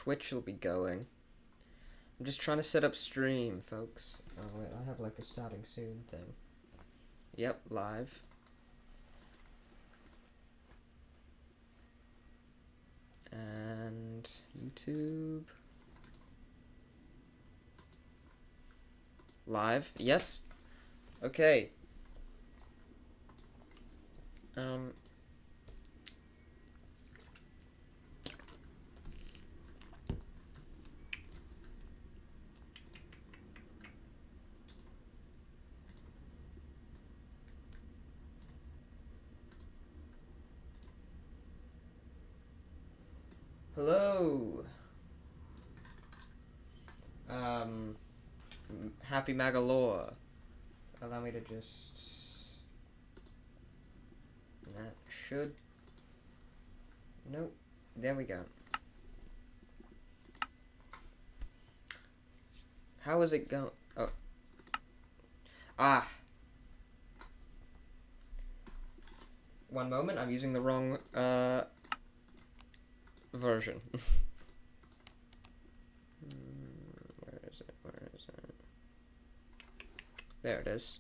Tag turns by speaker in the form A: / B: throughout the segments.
A: Twitch will be going. I'm just trying to set up stream, folks. Oh wait, I have like a starting soon thing. Yep, live. And YouTube. Live, yes. Okay. Hello. Happy Magalore. Allow me to just... That should... Nope. There we go. How is it going? Oh. Ah. One moment, I'm using the wrong, version. Where is it? Where is it? There it is.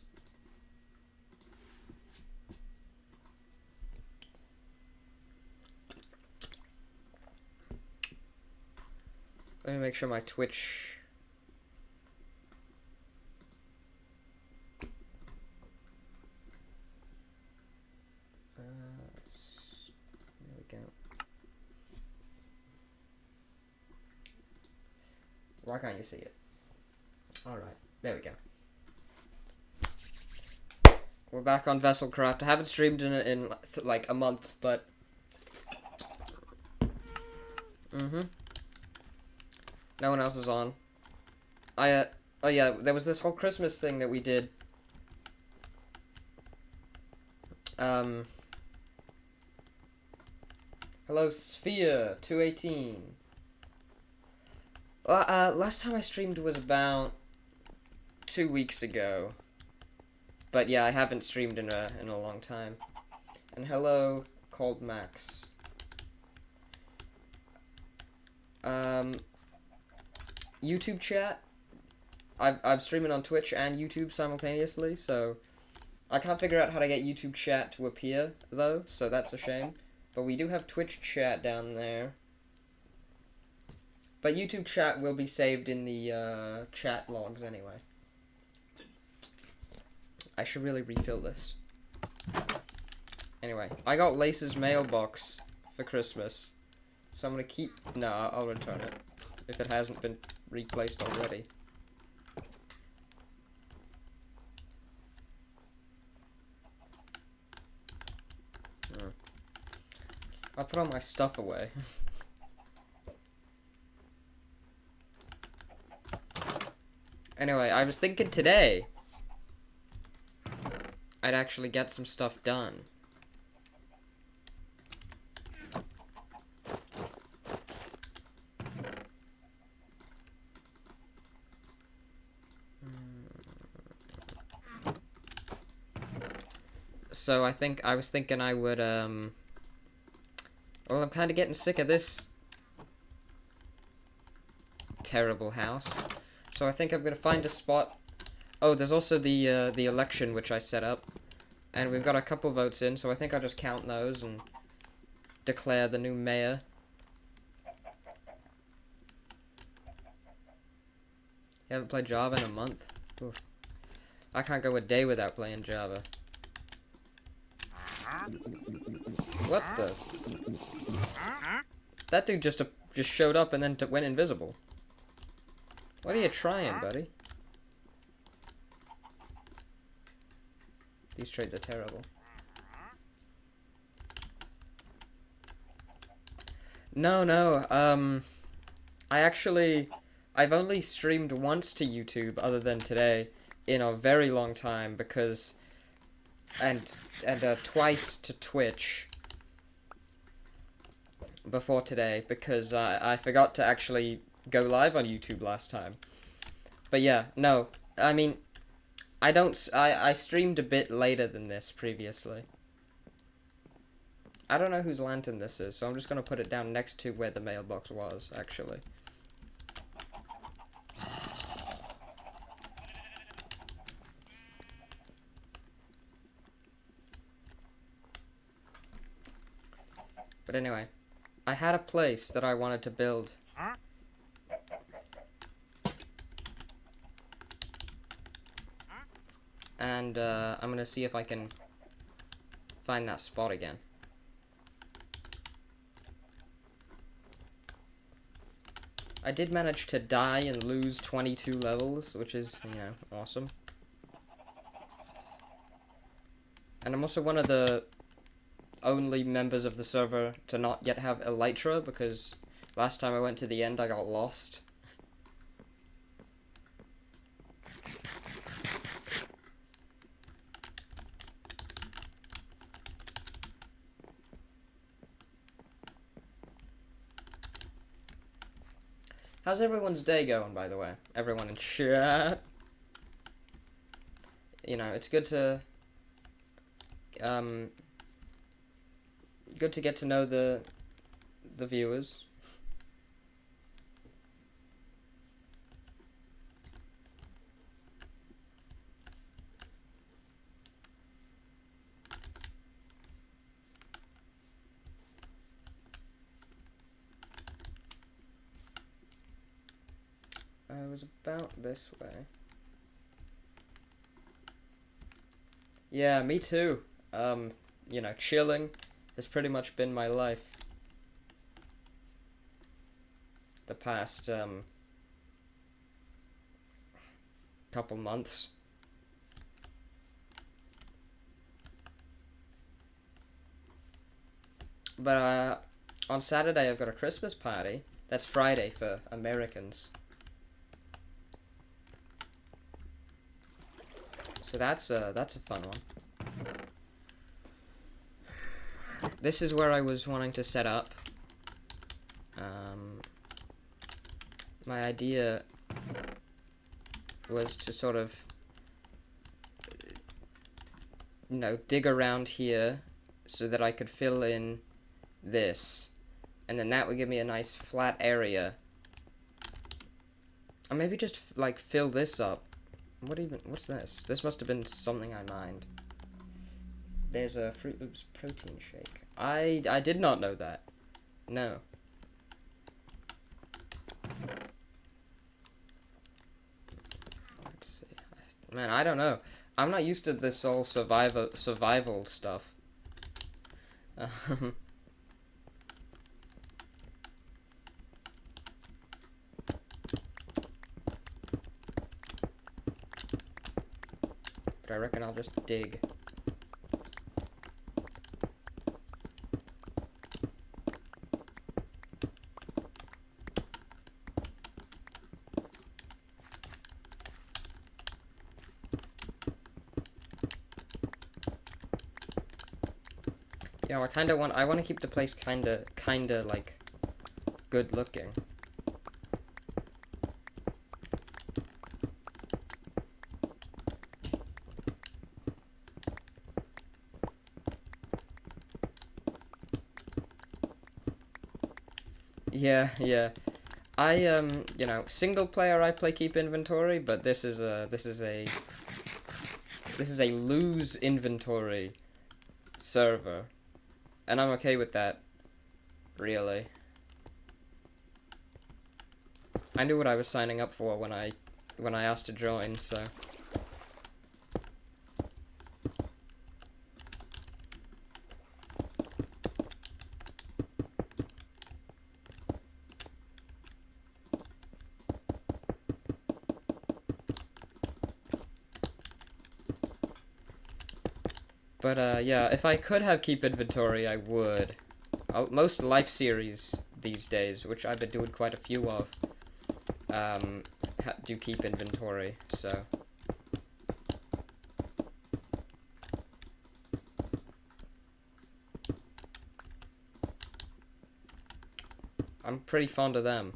A: Let me make sure my Twitch... there we go. Why can't you see it? Alright, there we go. We're back on Vesselcraft. I haven't streamed in like a month, but... No one else is on. Oh yeah, there was this whole Christmas thing that we did. Hello, Sphere 218. Last time I streamed was about 2 weeks ago. But yeah, I haven't streamed in a long time. And hello, Cold Max. YouTube chat. I'm streaming on Twitch and YouTube simultaneously, so I can't figure out how to get YouTube chat to appear though, so that's a shame. But we do have Twitch chat down there. But YouTube chat will be saved in the chat logs anyway. I should really refill this. Anyway, I got Lace's mailbox for Christmas. So I'm gonna keep... No, I'll return it. If it hasn't been replaced already. I'll put all my stuff away. Anyway, I was thinking today I'd actually get some stuff done. So I was thinking I would, well, I'm kind of getting sick of this terrible house. So I think I'm gonna find a spot. Oh, there's also the election which I set up, and we've got a couple votes in. So I think I'll just count those and declare the new mayor. You haven't played Java in a month? Oof. I can't go a day without playing Java. What the? That dude just showed up and then went invisible. What are you trying, buddy? These trades are terrible. No, I've only streamed once to YouTube other than today in a very long time because, and twice to Twitch before today because I forgot to actually go live on YouTube last time. But yeah, no, I mean, I streamed a bit later than this previously. I don't know whose lantern this is, so I'm just gonna put it down next to where the mailbox was, actually. But anyway, I had a place that I wanted to build. And I'm gonna see if I can find that spot again. I did manage to die and lose 22 levels, which is, you know, awesome. And I'm also one of the only members of the server to not yet have Elytra, because last time I went to the end I got lost. How's everyone's day going, by the way? Everyone in chat. You know, it's good to get to know the viewers. I was about this way. Yeah, me too. You know, chilling has pretty much been my life the past couple months. But on Saturday I've got a Christmas party. That's Friday for Americans. So that's a fun one. This is where I was wanting to set up. My idea was to sort of, you know, dig around here so that I could fill in this, and then that would give me a nice flat area. Or maybe just like fill this up. What's this? This must have been something I mined. There's a Fruit Loops protein shake. I did not know that. No. Let's see. Man, I don't know. I'm not used to this whole survival stuff. But I reckon I'll just dig. You know, I want to keep the place kinda like good looking. Yeah. You know, single player I play keep inventory, but this is a lose inventory server. And I'm okay with that, really. I knew what I was signing up for when I asked to join, so. But, yeah, if I could have keep inventory, I would. Most life series these days, which I've been doing quite a few of, do keep inventory, so. I'm pretty fond of them.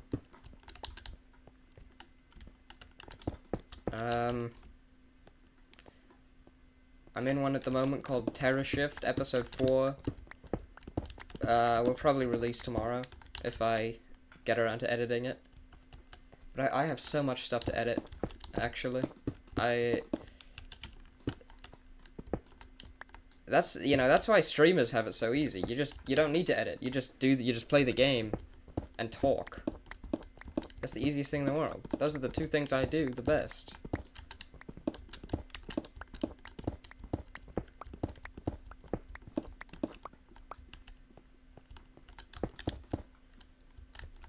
A: I'm in one at the moment called Terror Shift, episode 4. We'll probably release tomorrow if I get around to editing it. But I have so much stuff to edit, actually. That's, you know, that's why streamers have it so easy. You don't need to edit. You just play the game and talk. That's the easiest thing in the world. Those are the two things I do the best.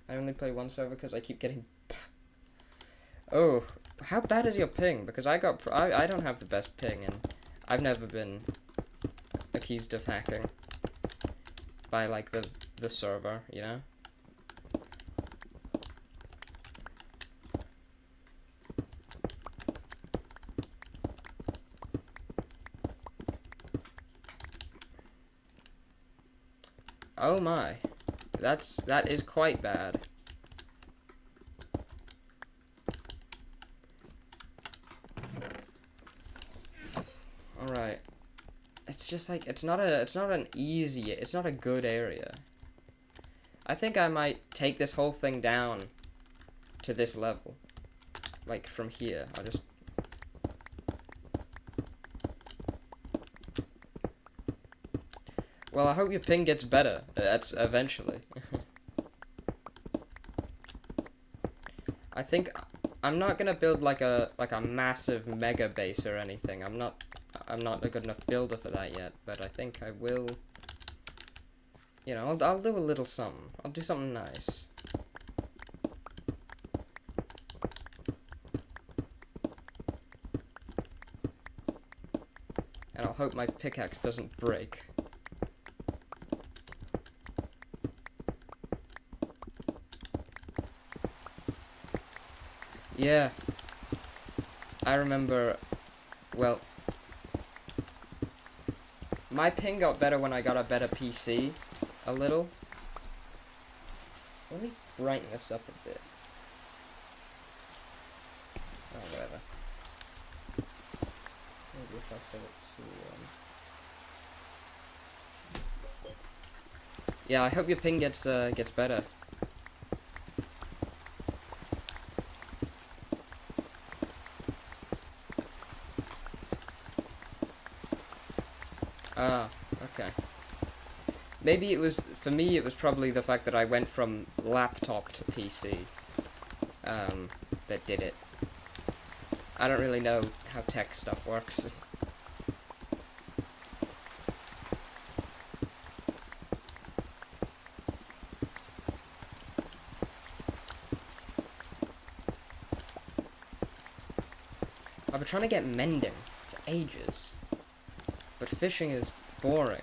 A: I only play one server because I keep getting... Oh, how bad is your ping? Because I don't have the best ping, and I've never been accused of hacking by, like, the server, you know? Oh my. That is quite bad. Alright. It's just like, it's not a good area. I think I might take this whole thing down to this level. Like, from here. I'll just... Well, I hope your ping gets better. That's eventually. I think I'm not gonna build like a massive mega base or anything. I'm not a good enough builder for that yet, but I think I will. You know, I'll do a little something. I'll do something nice. And I'll hope my pickaxe doesn't break. Yeah. I remember, well, my ping got better when I got a better PC, a little. Let me brighten this up a bit. Oh, whatever. Maybe if I set it to, Yeah, I hope your ping gets better. Ah, okay. Maybe it was, for me, it was probably the fact that I went from laptop to PC, that did it. I don't really know how tech stuff works. I've been trying to get mending for ages. But fishing is boring.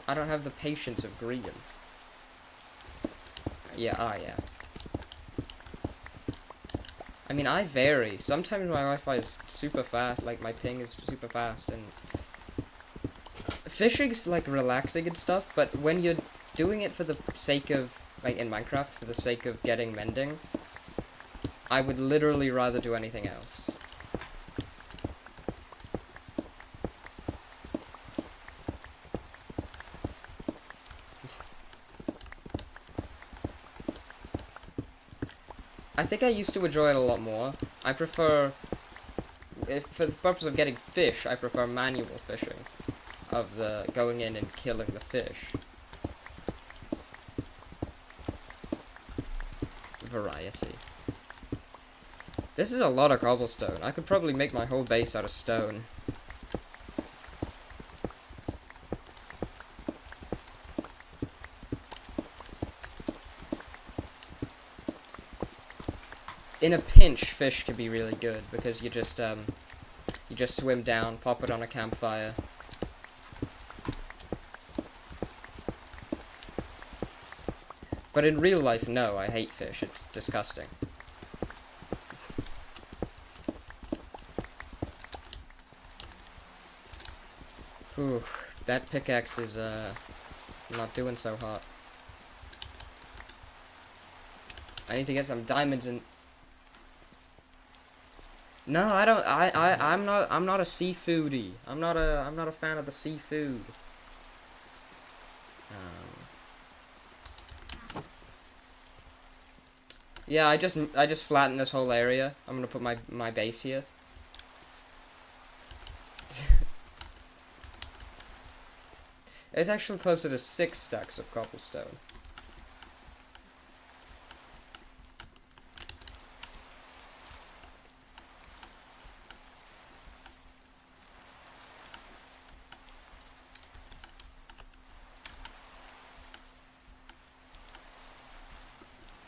A: I don't have the patience of green. Yeah, yeah. I mean, I vary. Sometimes my Wi-Fi is super fast, like my ping is super fast, and fishing's like relaxing and stuff, but when you're doing it for the sake of, like in Minecraft, for the sake of getting mending, I would literally rather do anything else. I think I used to enjoy it a lot more. I prefer, for the purpose of getting fish, I prefer manual fishing. Of the going in and killing the fish. Variety. This is a lot of cobblestone. I could probably make my whole base out of stone. In a pinch, fish can be really good because you just swim down, pop it on a campfire. But in real life, no, I hate fish. It's disgusting. Whew, that pickaxe is, not doing so hot. I need to get some diamonds in... No, I don't. I'm not a seafoodie. I'm not a fan of the seafood. Yeah, I just flattened this whole area. I'm gonna put my base here. It's actually closer to 6 stacks of cobblestone.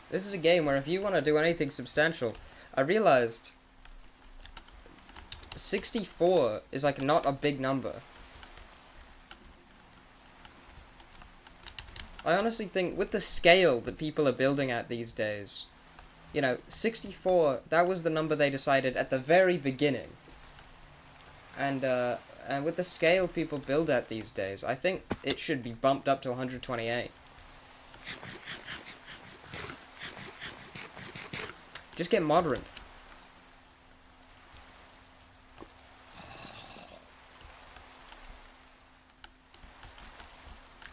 A: This is a game where if you want to do anything substantial, I realized 64 is like not a big number. I honestly think with the scale that people are building at these days, you know, 64, that was the number they decided at the very beginning. And with the scale people build at these days, I think it should be bumped up to 128. Just get Modrinth.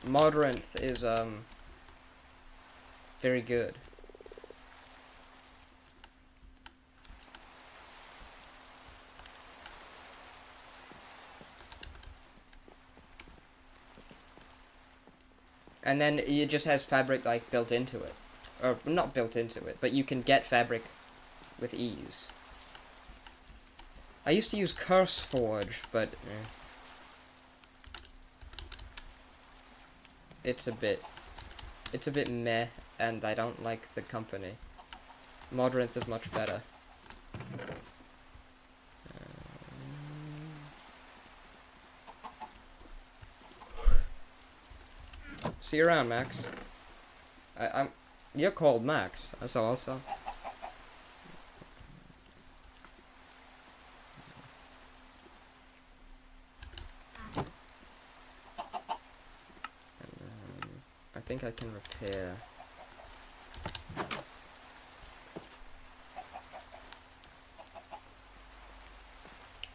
A: Modrinth is, very good. And then it just has fabric, like, built into it. Or, not built into it, but you can get fabric with ease. I used to use Curse Forge, but it's a bit meh, and I don't like the company. Modrinth is much better. See you around, Max. You're called Max, so also. I think I can repair. I'm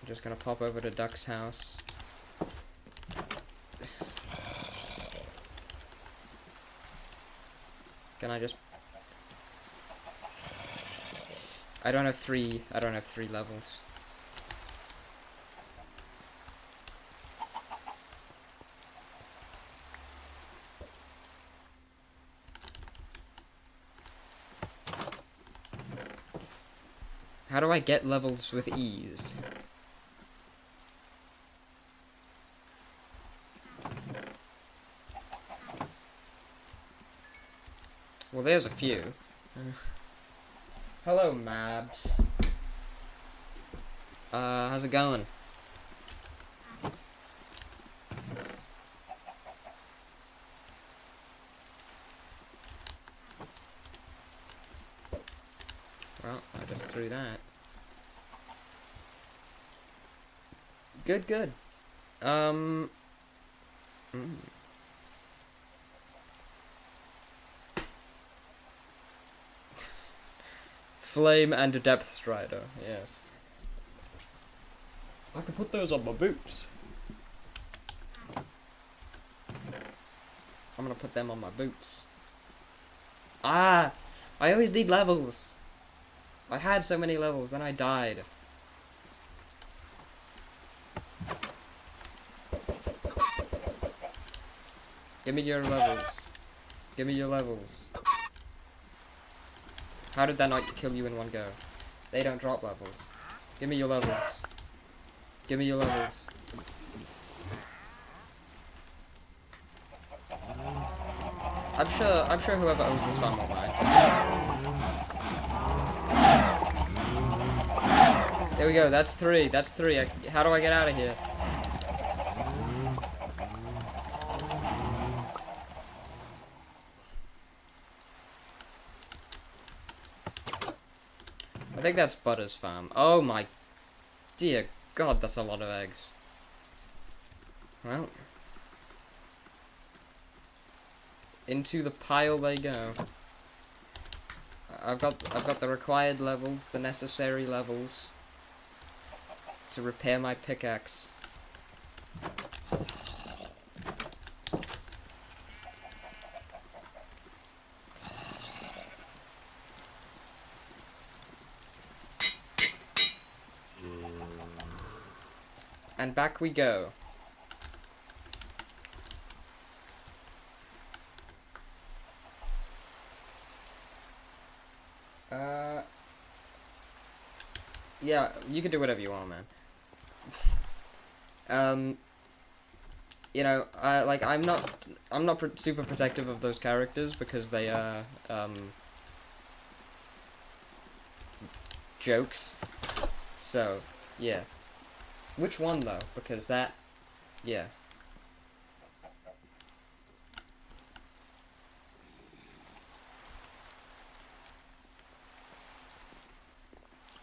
A: just gonna pop over to Duck's house. Can I just... I don't have three levels. How do I get levels with ease? Well, there's a few. Hello, Mabs. How's it going? Well, I just threw that. Good, good. Flame and a Depth Strider, yes. I can put those on my boots. I'm gonna put them on my boots. Ah! I always need levels. I had so many levels, then I died. Give me your levels. Give me your levels. How did that not kill you in one go? They don't drop levels. Give me your levels. Give me your levels. I'm sure whoever owns this farm will buy. There we go, that's three. How do I get out of here? I think that's Butter's farm. Oh my dear God, that's a lot of eggs. Well, into the pile they go. I've got the required levels, the necessary levels. to repair my pickaxe. And back we go. Yeah, you can do whatever you want, man. You know, I'm not super protective of those characters because they are, jokes. So, yeah. Which one, though? Because that, yeah.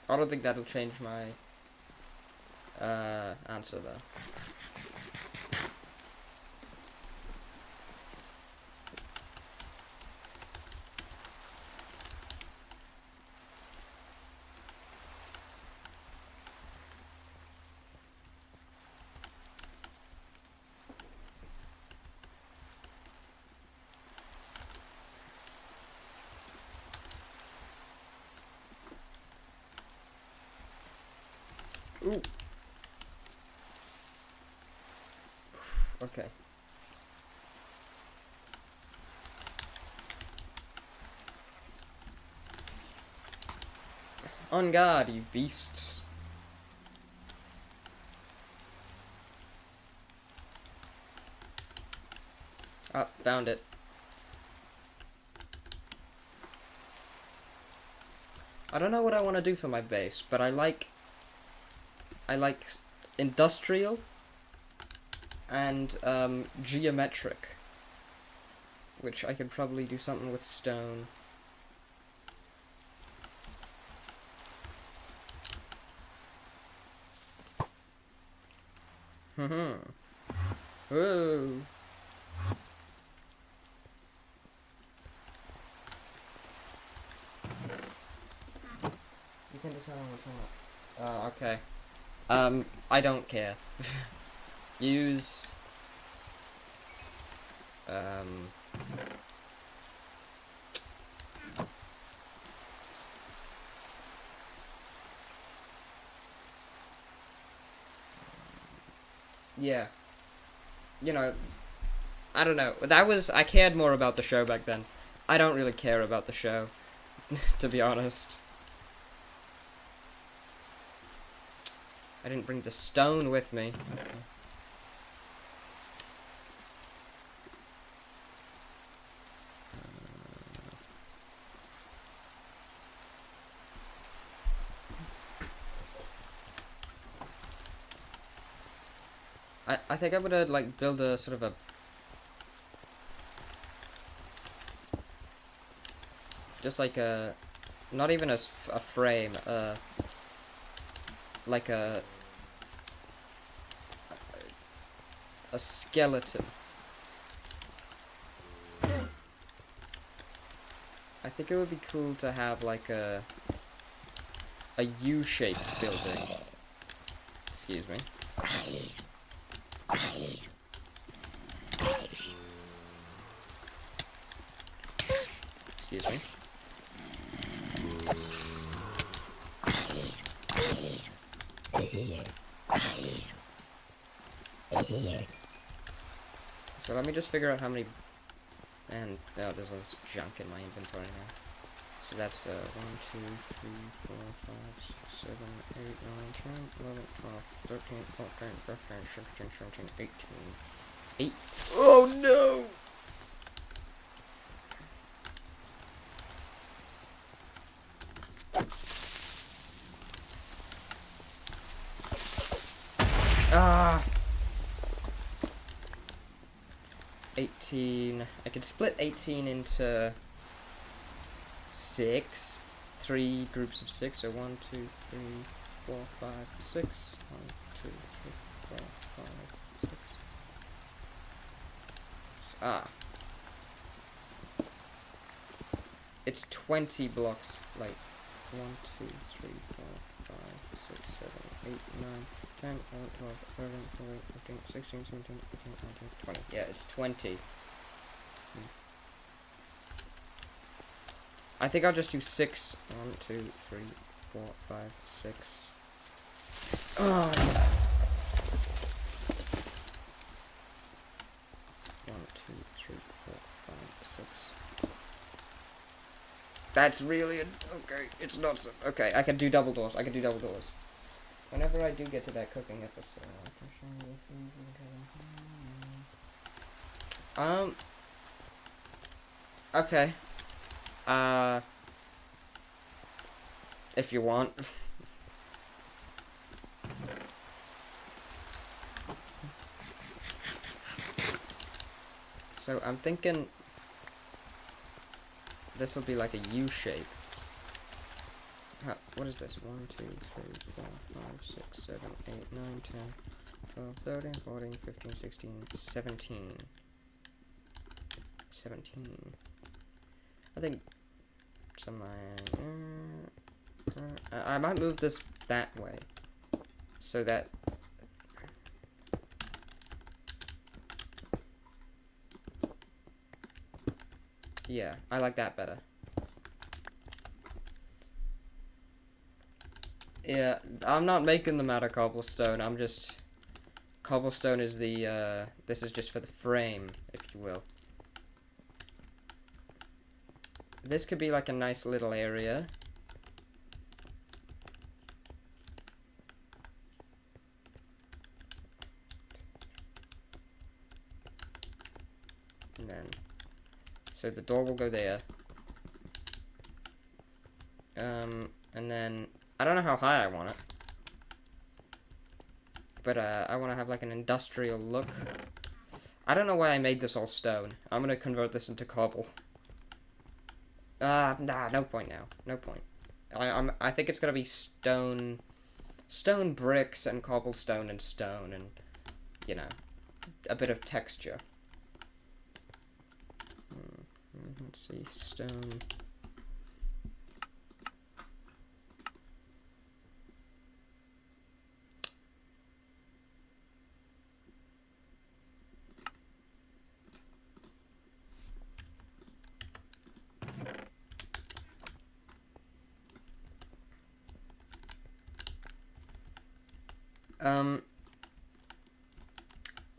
A: I don't think that'll change my, answer, though. Ooh. Okay. On guard, you beasts. Ah, found it. I don't know what I want to do for my base, but I like industrial and geometric, which I could probably do something with stone. Whoa. You can decide on what's not. Oh, okay. I don't care. Use... Yeah. You know, I don't know. I cared more about the show back then. I don't really care about the show, to be honest. I didn't bring the stone with me. I think I'm gonna like build a sort of a just like a not even a frame, like a skeleton. I think it would be cool to have like a U-shaped building. Excuse me. Excuse me. So let me just figure out how many... And, oh, there's all this junk in my inventory now. So that's, 1, 2, 3, 4, 5, 6, 7, 8, 9, 10, 11, 12, 13, 14, 15, 16, 17, 18. 8. Oh, no! Ah! 18. I could split 18 into 6. 3 groups of 6. So 1, 2, 3, 4, 5, 6. 1, 2, 3, 4, 5, 6. Ah. It's 20 blocks. Like 1, 2, 3, 4, 5, 6, 7, 8, 9. 10, 11, 12, 13, 14, 15, 16, 17, 18, 19, 20. Yeah, it's 20. I think I'll just do 6. 1, 2, 3, 4, 5, 6. Oh. 1, 2, 3, 4, 5, 6. That's really okay. It's not so. Okay, I can do double doors. Whenever I do get to that cooking episode, I can show you things. Okay. If you want. So I'm thinking this will be like a U shape. What is this? 1, 2, 3, 4, 5, 6, 7, 8, 9, 10, 12, 13, 14, 15, 16, 17. 17. I think I might move this that way. So that yeah, I like that better. Yeah, I'm not making them out of cobblestone. I'm just cobblestone is the this is just for the frame, if you will. This could be like a nice little area. And then so the door will go there. And then I don't know how high I want it. But I want to have like an industrial look. I don't know why I made this all stone. I'm gonna convert this into cobble. Nah, no point now. No point. I think it's gonna be stone bricks and cobblestone and stone and, you know, a bit of texture. Let's see, stone.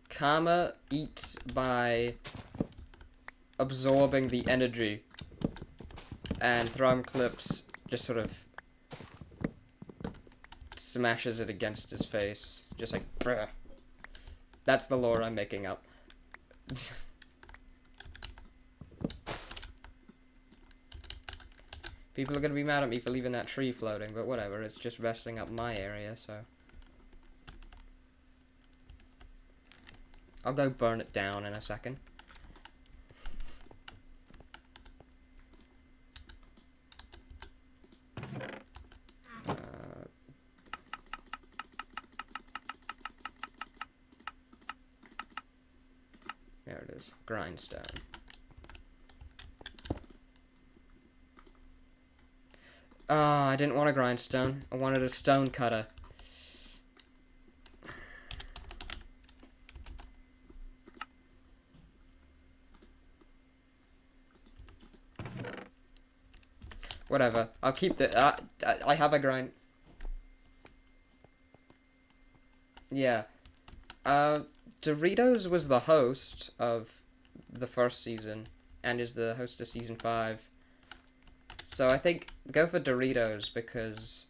A: Karma eats by absorbing the energy, and Thrum Clips just sort of smashes it against his face, just like, bruh. That's the lore I'm making up. People are gonna be mad at me for leaving that tree floating, but whatever, it's just messing up my area, so. I'll go burn it down in a second. There it is, grindstone. Ah, I didn't want a grindstone. I wanted a stone cutter. Whatever. I'll keep the. I have a grind. Yeah. Doritos was the host of the first season and is the host of season 5. So I think go for Doritos because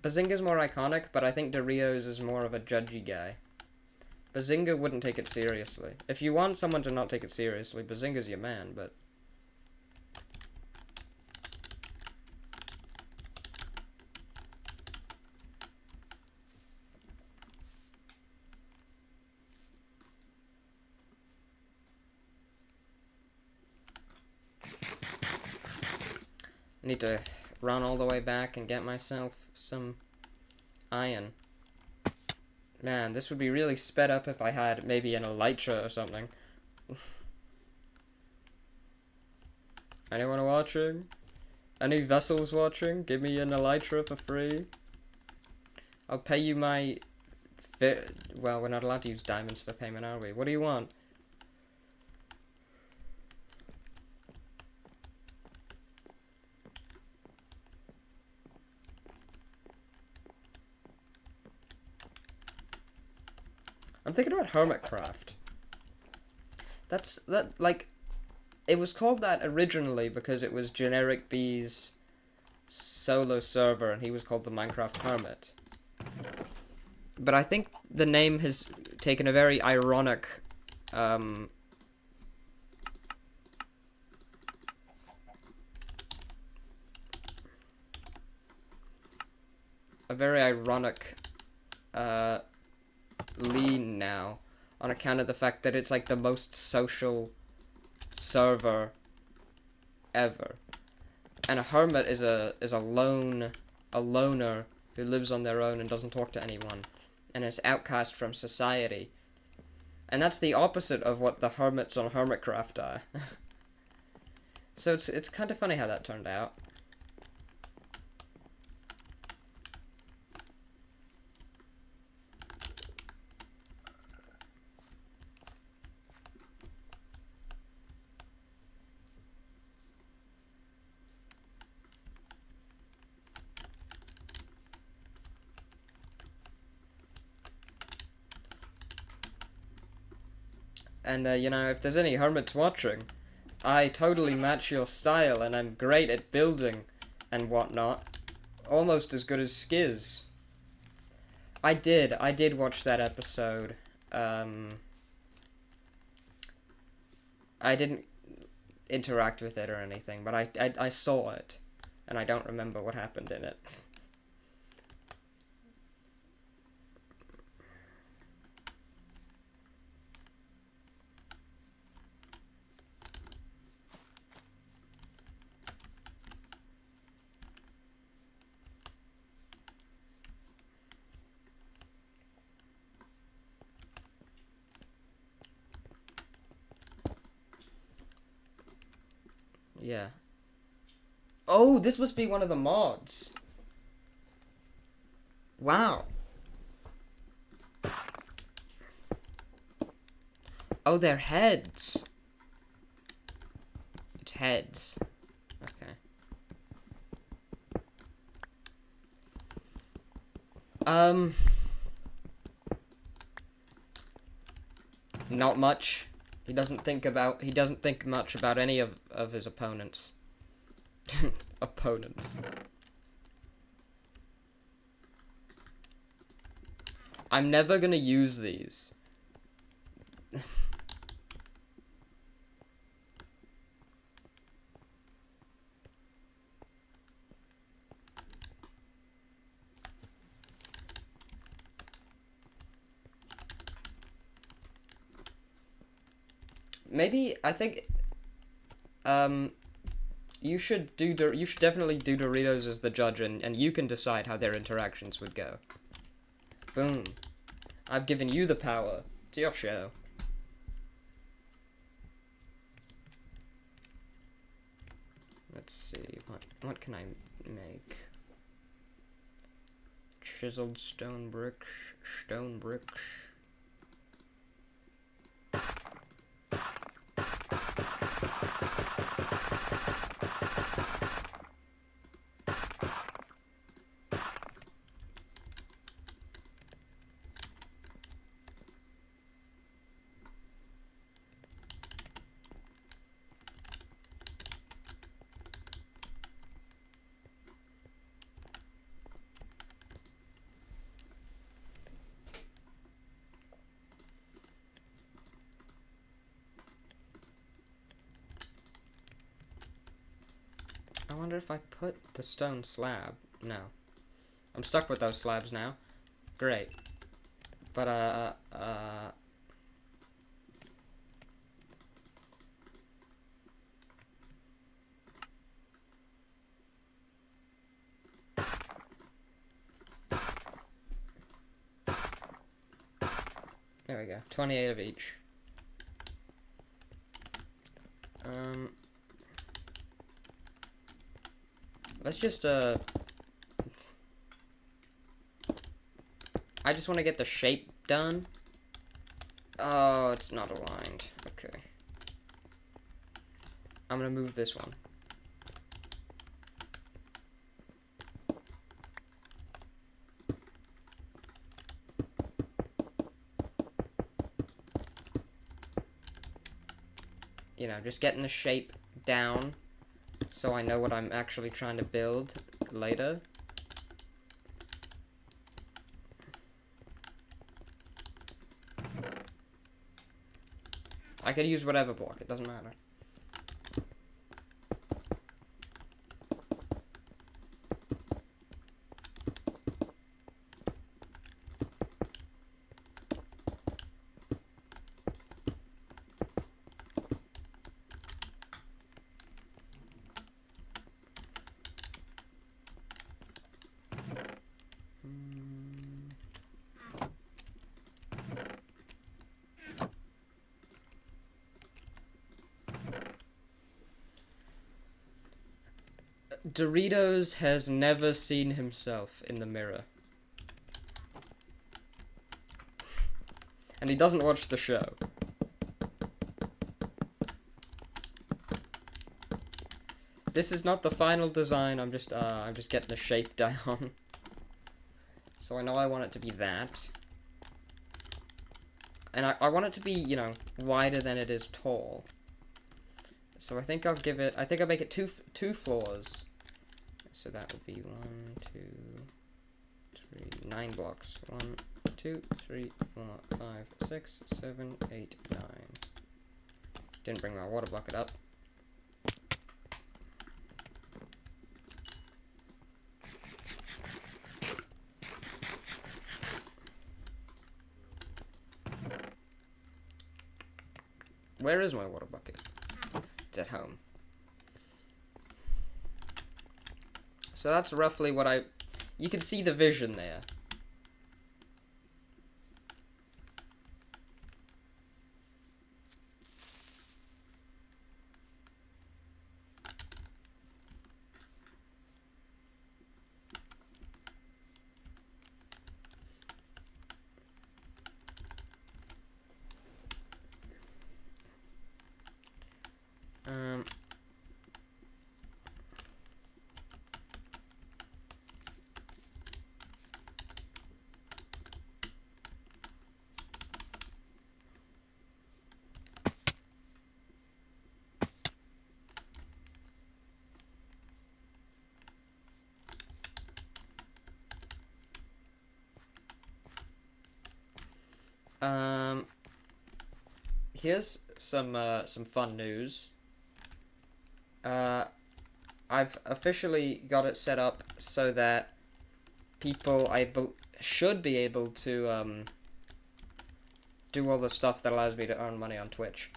A: Bazinga's more iconic, but I think Doritos is more of a judgy guy. Bazinga wouldn't take it seriously. If you want someone to not take it seriously, Bazinga's your man, but I need to run all the way back and get myself some iron. Man, this would be really sped up if I had maybe an elytra or something. Anyone watching? Any vessels watching? Give me an elytra for free. I'll pay you my... Well, we're not allowed to use diamonds for payment, are we? What do you want? I'm thinking about Hermitcraft. Like, it was called that originally because it was Generic B's solo server, and he was called the Minecraft Hermit. But I think the name has taken a very ironic, a very ironic, lean now, on account of the fact that it's like the most social server ever. And a hermit is a loner who lives on their own and doesn't talk to anyone, and is outcast from society. And that's the opposite of what the hermits on Hermitcraft are. So it's kind of funny how that turned out. And, you know, if there's any hermits watching, I totally match your style, and I'm great at building and whatnot. Almost as good as Skiz. I did watch that episode. I didn't interact with it or anything, but I saw it, and I don't remember what happened in it. Yeah. Oh, this must be one of the mods. Wow. Oh, they're heads. It's heads. Okay. Not much. He doesn't think much about any of his opponents. Opponents. I'm never gonna use these. Maybe, I think, you should definitely do Doritos as the judge, and you can decide how their interactions would go. Boom. I've given you the power. It's your show. Let's see, what can I make? Chiseled stone bricks. I wonder if I put the stone slab. No. I'm stuck with those slabs now. Great. But, there we go. 28 of each. Let's just, I just want to get the shape done. Oh, it's not aligned. Okay. I'm gonna move this one. You know, just getting the shape down so I know what I'm actually trying to build later. I could use whatever block, it doesn't matter. Doritos has never seen himself in the mirror. And he doesn't watch the show. This is not the final design, I'm just getting the shape down. So I know I want it to be that. And I want it to be, you know, wider than it is tall. So I think I'll give it, I think I'll make it two floors. So that would be 1, 2, 3, 9 blocks. 1, 2, 3, 4, 5, 6, 7, 8, 9. Didn't bring my water bucket up. Where is my water bucket? It's at home. So that's roughly what you can see the vision there. Here's some fun news. I've officially got it set up so that people should be able to do all the stuff that allows me to earn money on Twitch.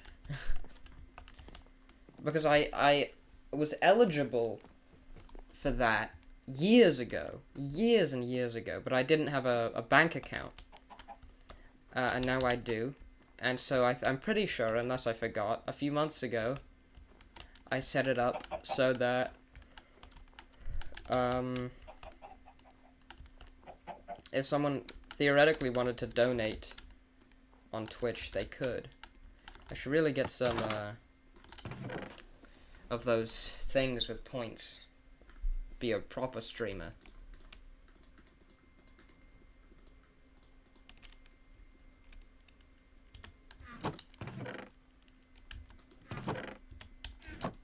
A: Because I was eligible for that years ago, years and years ago, but I didn't have a bank account. And now I do. And so I'm pretty sure, unless I forgot, a few months ago, I set it up so that, if someone theoretically wanted to donate on Twitch, they could. I should really get some, of those things with points. Be a proper streamer.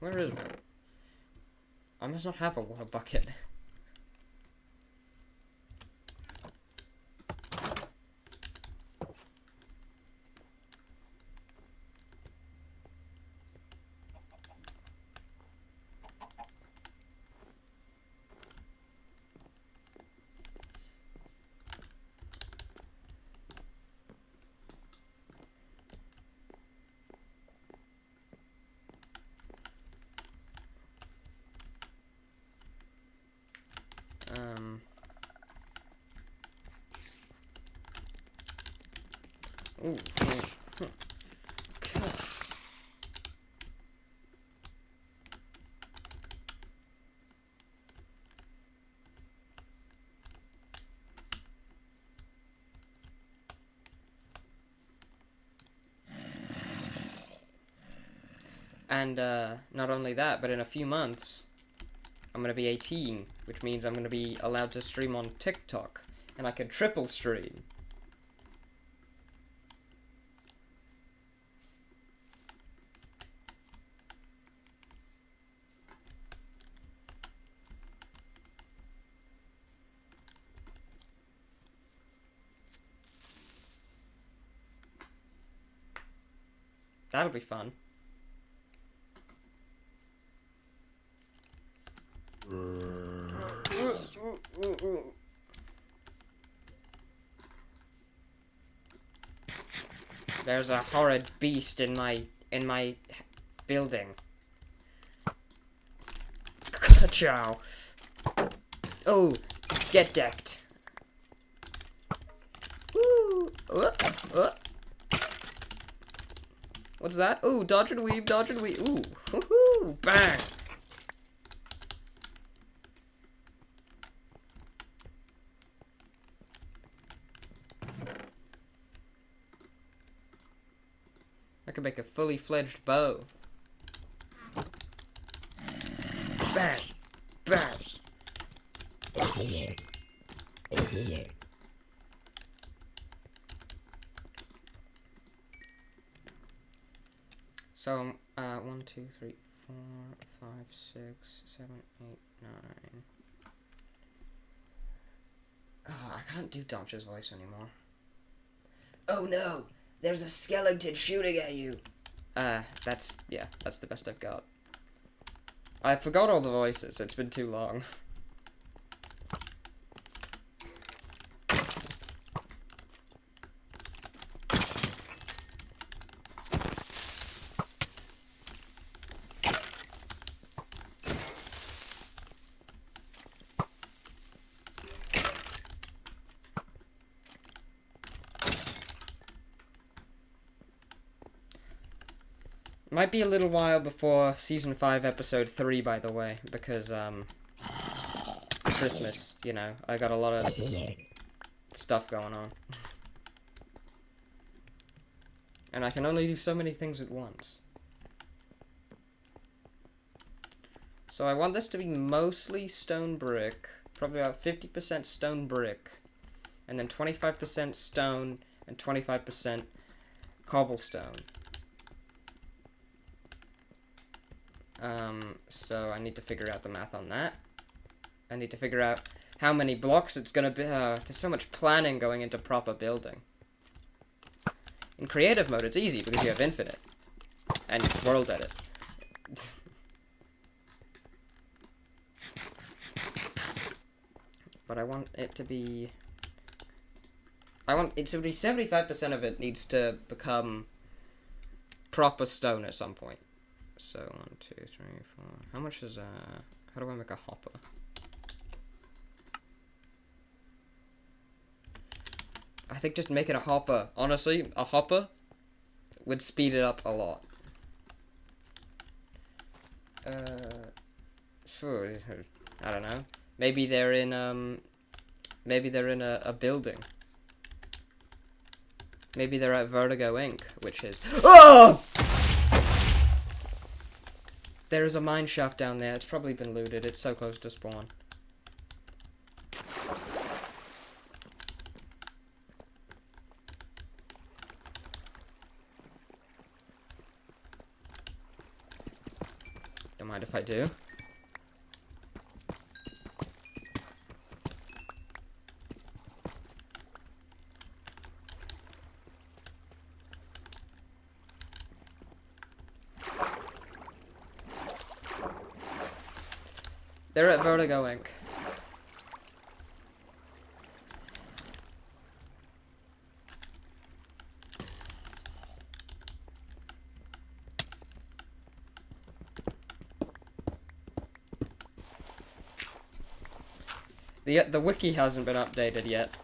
A: Where is one? I must not have a water bucket. Ooh. And not only that, but in a few months, I'm gonna be 18, which means I'm gonna be allowed to stream on TikTok, and I can triple stream. That'll be fun. There's a horrid beast in my building. Ka-chow. Oh, get decked. Woo. What's that? Ooh, dodge and weave, dodge and weave. Ooh, woohoo, bang. I could make a fully fledged bow. Bang, bang. So, 1, 2, 3, 4, 5, 6, 7, 8, 9. Oh, I can't do Dodge's voice anymore. Oh no! There's a skeleton shooting at you! that's the best I've got. I forgot all the voices, it's been too long. Might be a little while before Season 5, Episode 3, by the way, because, Christmas, you know, I got a lot of stuff going on. And I can only do so many things at once. So I want this to be mostly stone brick, probably about 50% stone brick, and then 25% stone and 25% cobblestone. So I need to figure out the math on that. I need to figure out how many blocks it's gonna be. There's so much planning going into proper building. In creative mode, it's easy because you have infinite. And world edit. But I want it to be... I want it to be 75% of it needs to become proper stone at some point. So 1, 2, 3, 4. How much is how do I make a hopper? I think just making a hopper, honestly, a hopper would speed it up a lot. Sure, I don't know. Maybe they're in a building. Maybe they're at Vertigo Inc., which is oh! There is a mine shaft down there. It's probably been looted. It's so close to spawn. Don't mind if I do. They're at Vertigo Inc. The wiki hasn't been updated yet.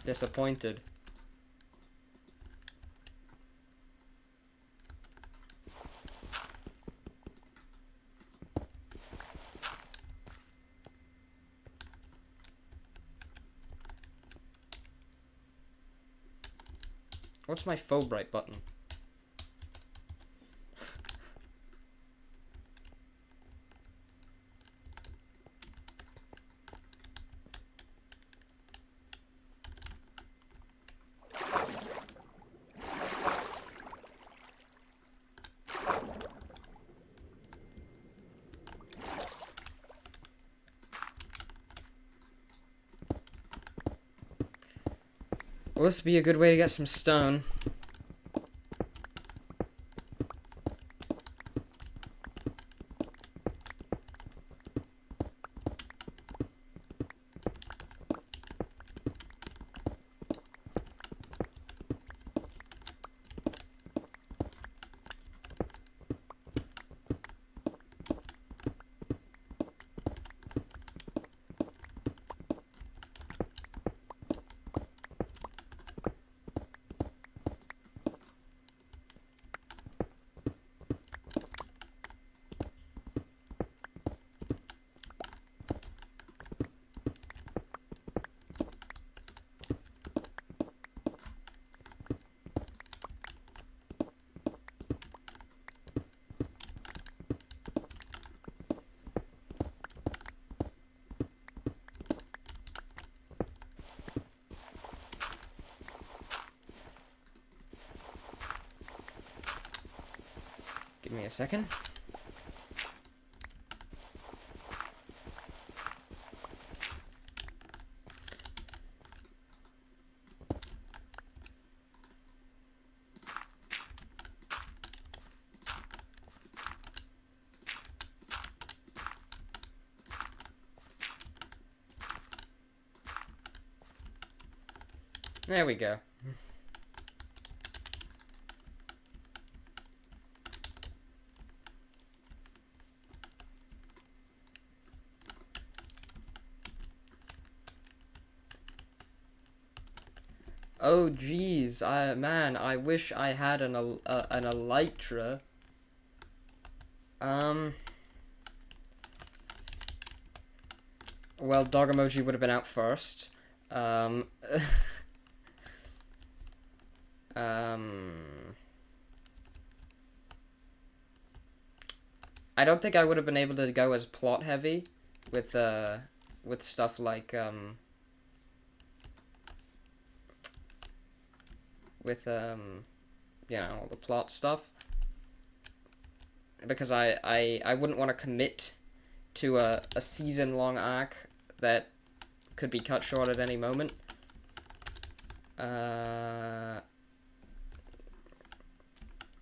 A: Disappointed. What's my Fulbright button? Well, this would be a good way to get some stone. Give me a second. There we go. Oh geez, man, I wish I had an elytra. Well, dog emoji would have been out first. Um, I don't think I would have been able to go as plot heavy with stuff like you know, all the plot stuff, because I wouldn't want to commit to a season-long arc that could be cut short at any moment.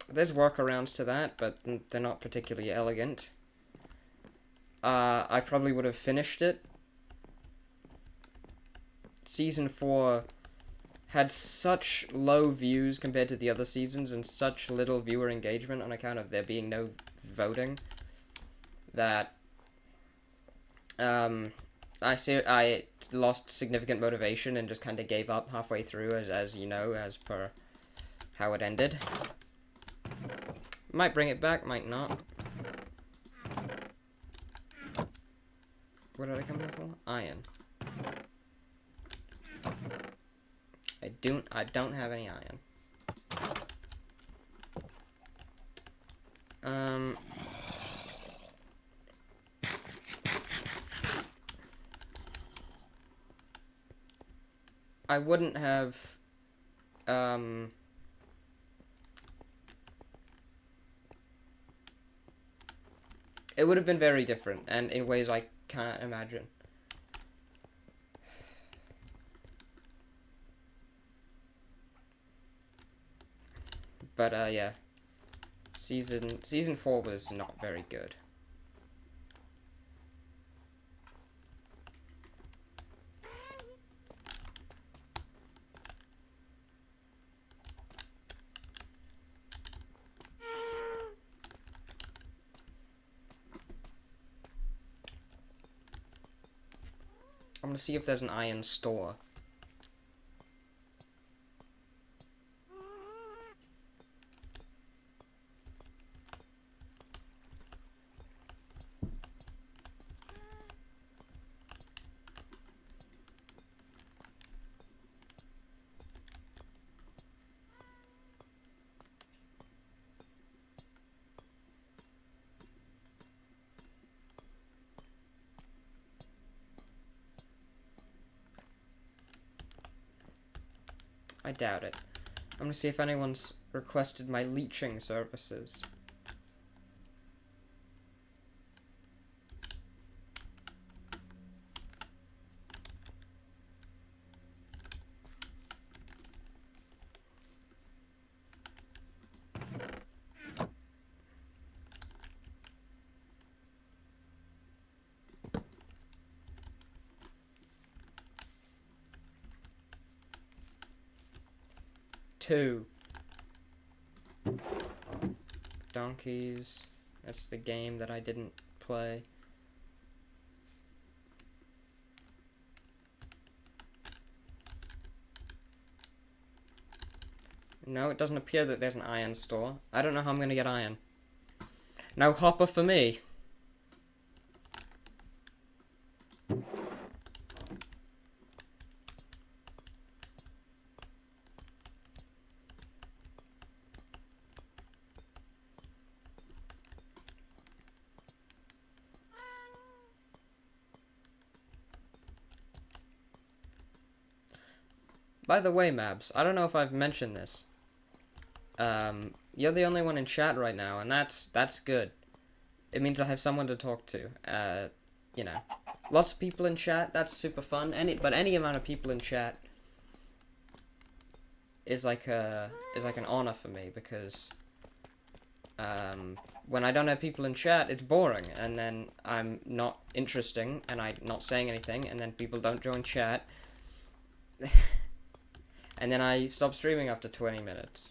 A: There's workarounds to that, but they're not particularly elegant. I probably would have finished it. Season 4 had such low views compared to the other seasons and such little viewer engagement on account of there being no voting that I lost significant motivation and just kind of gave up halfway through, as you know, as per how it ended. Might bring it back, might not. What did I come here for? Iron. I don't have any iron. I wouldn't have it would have been very different, and in ways I can't imagine. But yeah, season 4 was not very good. I'm gonna see if there's an iron store. I doubt it. I'm gonna see if anyone's requested my leeching services. 2. Donkeys. That's the game that I didn't play. No, it doesn't appear that there's an iron store. I don't know how I'm gonna get iron. No hopper for me. By the way, Mabs, I don't know if I've mentioned this. You're the only one in chat right now, and that's good. It means I have someone to talk to. You know, lots of people in chat. That's super fun. But any amount of people in chat is like an honor for me, because when I don't have people in chat, it's boring, and then I'm not interesting, and I'm not saying anything, and then people don't join chat, and then I stop streaming after 20 minutes.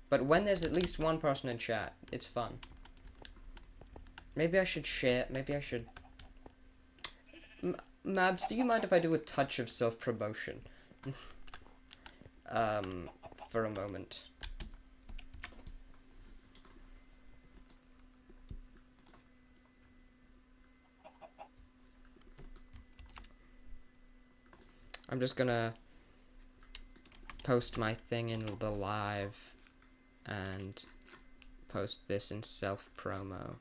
A: But when there's at least one person in chat, it's fun. Maybe I should share. Maybe I should. Mabs, do you mind if I do a touch of self-promotion? For a moment. I'm just gonna post my thing in the live and post this in self-promo.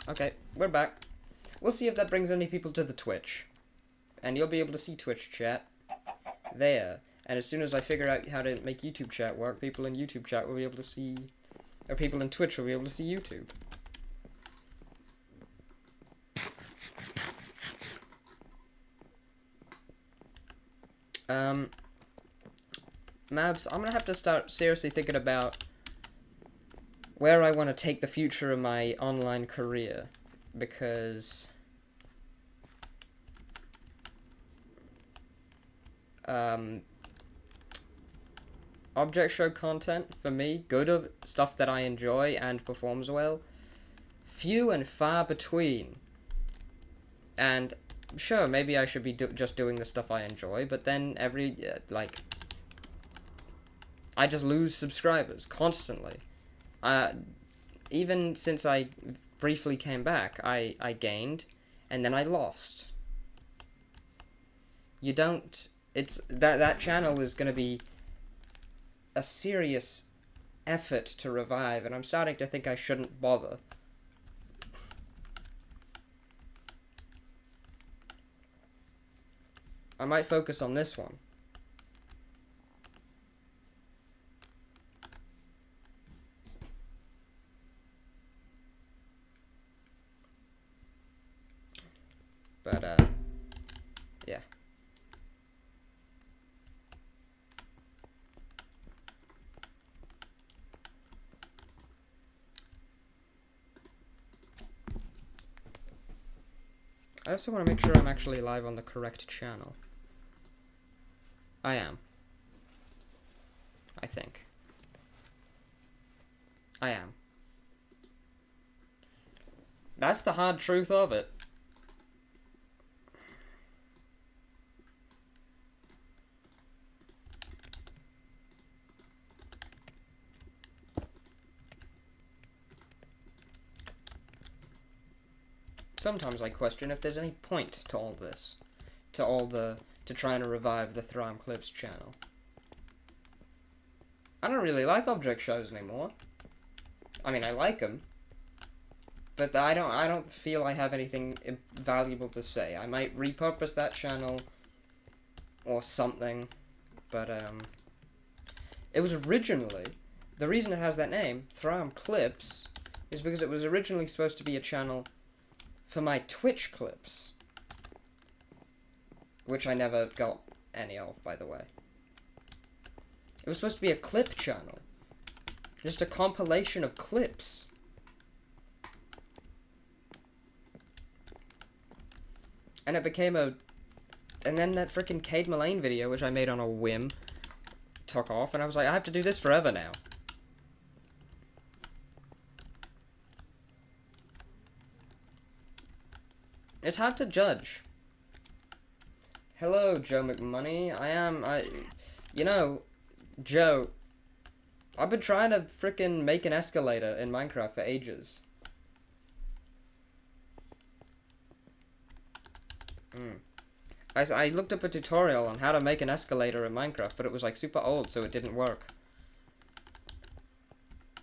A: Okay, we're back. We'll see if that brings any people to the Twitch. And you'll be able to see Twitch chat there. And as soon as I figure out how to make YouTube chat work, people in YouTube chat will be able to see... Or people in Twitch will be able to see YouTube. Mabs, I'm gonna have to start seriously thinking about where I want to take the future of my online career, because object show content for me, good of stuff that I enjoy and performs well, few and far between. And sure, maybe I should be just doing the stuff I enjoy, but then I just lose subscribers constantly. Even since I briefly came back, I gained, and then I lost. You don't... It's... That channel is gonna be a serious effort to revive, and I'm starting to think I shouldn't bother. I might focus on this one. But, yeah. I also want to make sure I'm actually live on the correct channel. I am. I think. I am. That's the hard truth of it. Sometimes I question if there's any point to all this. To trying to revive the Throm Clips channel. I don't really like object shows anymore. I mean, I like them. But I don't feel I have anything valuable to say. I might repurpose that channel or something. But, it was originally... The reason it has that name, Throm Clips, is because it was originally supposed to be a channel for my Twitch clips, which I never got any of, by the way. It was supposed to be a clip channel, just a compilation of clips. And it became a And then that freaking Cade Mullane video, which I made on a whim, took off, and I was like, I have to do this forever now. It's hard to judge. Hello, Joe McMoney. You know, Joe, I've been trying to frickin' make an escalator in Minecraft for ages. I looked up a tutorial on how to make an escalator in Minecraft, but it was like super old, so it didn't work.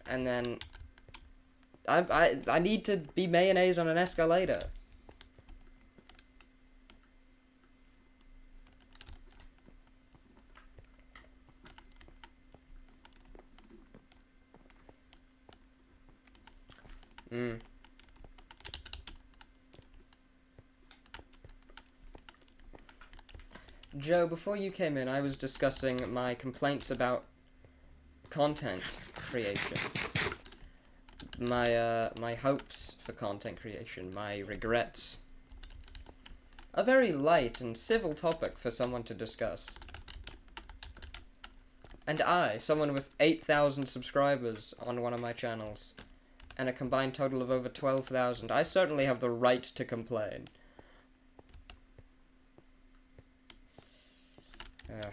A: And then I need to be mayonnaise on an escalator. Joe, before you came in, I was discussing my complaints about content creation. My hopes for content creation, my regrets. A very light and civil topic for someone to discuss. And I, someone with 8,000 subscribers on one of my channels, and a combined total of over 12,000, I certainly have the right to complain. Ugh.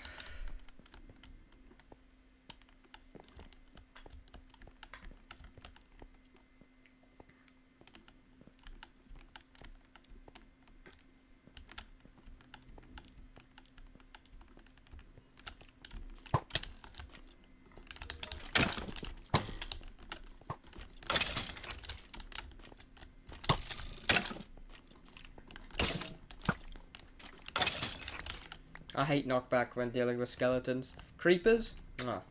A: I hate knockback when dealing with skeletons. Creepers? Oh.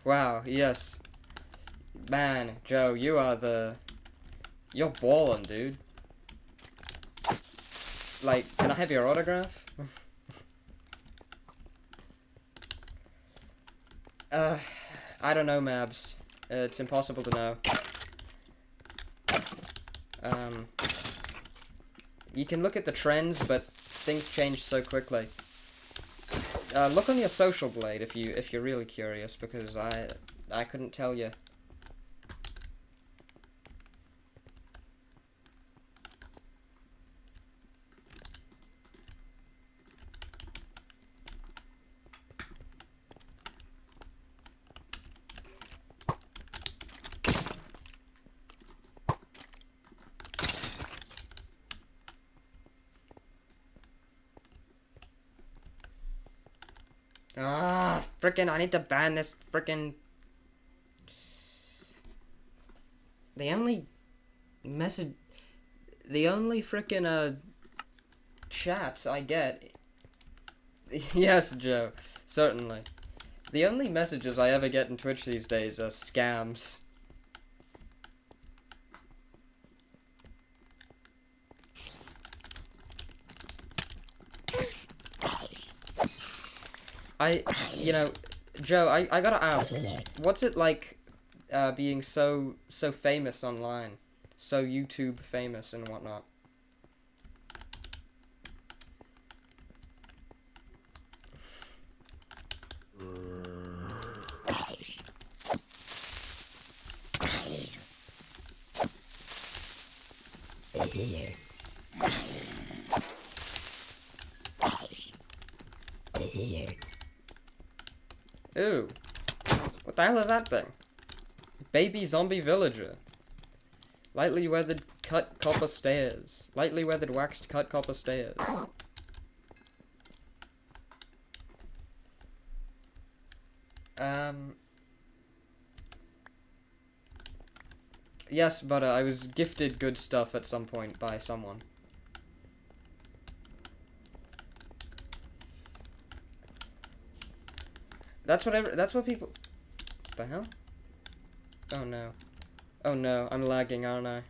A: Wow, yes. Man, Joe, you're ballin', dude. Like, can I have your autograph? I don't know, Mabs. It's impossible to know. You can look at the trends, but things change so quickly. Look on your social blade if you're really curious, because I couldn't tell you. Ah, frickin', I need to ban this frickin'... The only frickin', chats I get... Yes, Joe, certainly. The only messages I ever get in Twitch these days are scams. You know, Joe, I gotta ask, what's it like, being so famous online? So YouTube famous and whatnot? Ooh. What the hell is that thing? Baby zombie villager. Lightly weathered cut copper stairs. Lightly weathered waxed cut copper stairs. Yes, but I was gifted good stuff at some point by someone. That's what people... The hell? Oh no. Oh no, I'm lagging, aren't I?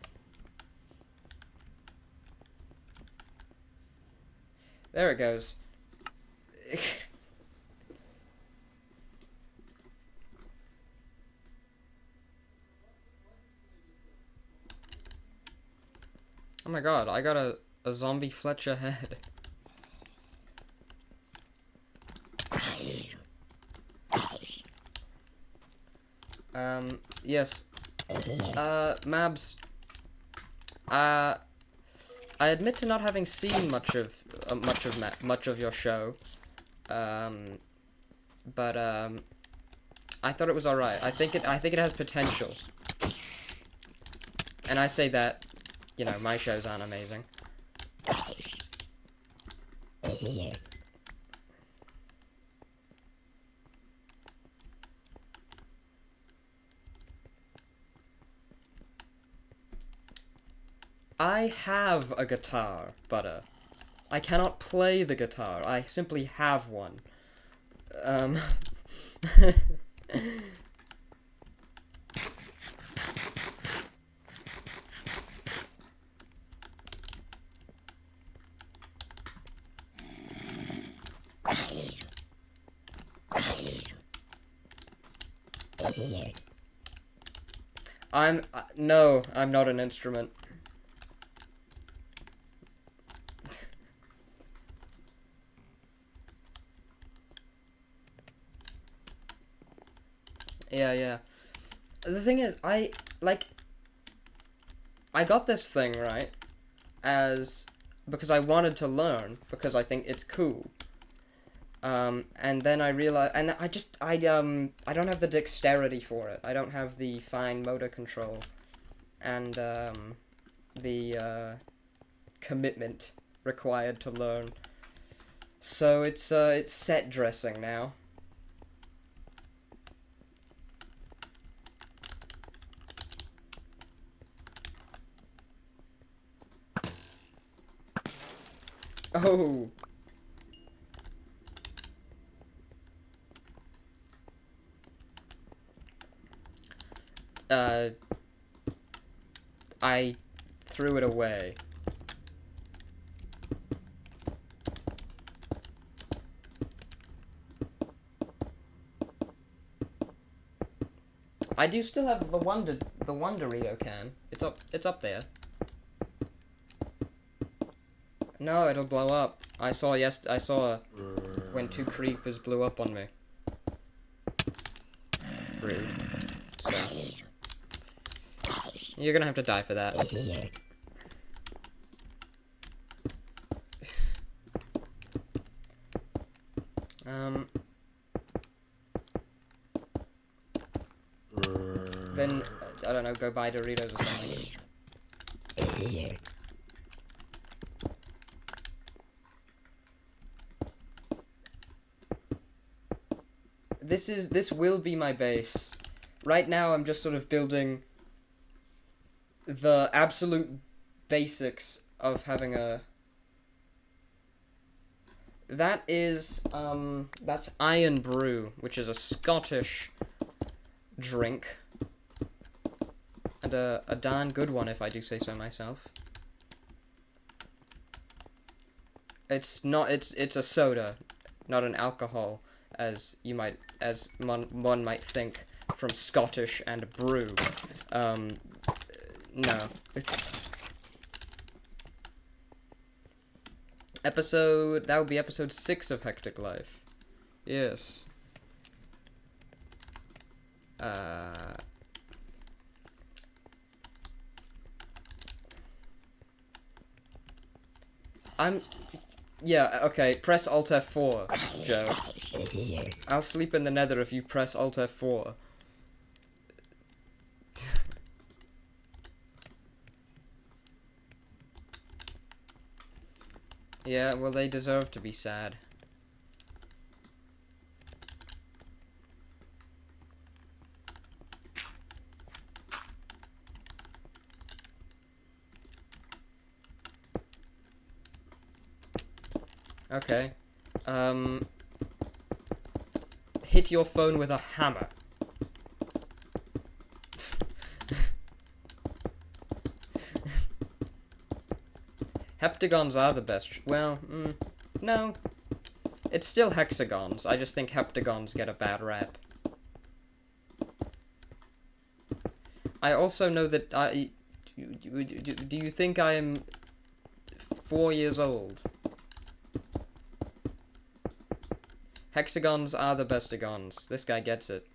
A: There it goes. I'm my god, I got a zombie Fletcher head. Yes. Mabs. I admit to not having seen much of your show. But I thought it was alright. I think it has potential. And I say that, you know, my shows aren't amazing. I have a guitar, Butter. I cannot play the guitar. I simply have one. No, I'm not an instrument. Yeah. The thing is, I got this thing, right, because I wanted to learn, because I think it's cool. And then I realized, and I don't have the dexterity for it. I don't have the fine motor control, and, the, commitment required to learn. So it's set dressing now. Oh. I threw it away. I do still have the Wonderito can. It's up there. No, it'll blow up. I saw when 2 creepers blew up on me. Rude. So you're gonna have to die for that. Then I don't know, go buy Doritos or something. This will be my base. Right now I'm just sort of building the absolute basics of having a... that's Iron Brew, which is a Scottish drink. And a darn good one, if I do say so myself. It's a soda, not an alcohol, as one might think from Scottish and brew. No. That would be episode 6 of Hectic Life. Yes. Yeah, okay, press Alt F4, Joe. I'll sleep in the nether if you press Alt F4. Yeah, well, they deserve to be sad. Okay. Hit your phone with a hammer. Heptagons are the best. Well, no. It's still hexagons. I just think heptagons get a bad rap. I also know that do you think I am 4 years old. Hexagons are the bestigons. This guy gets it.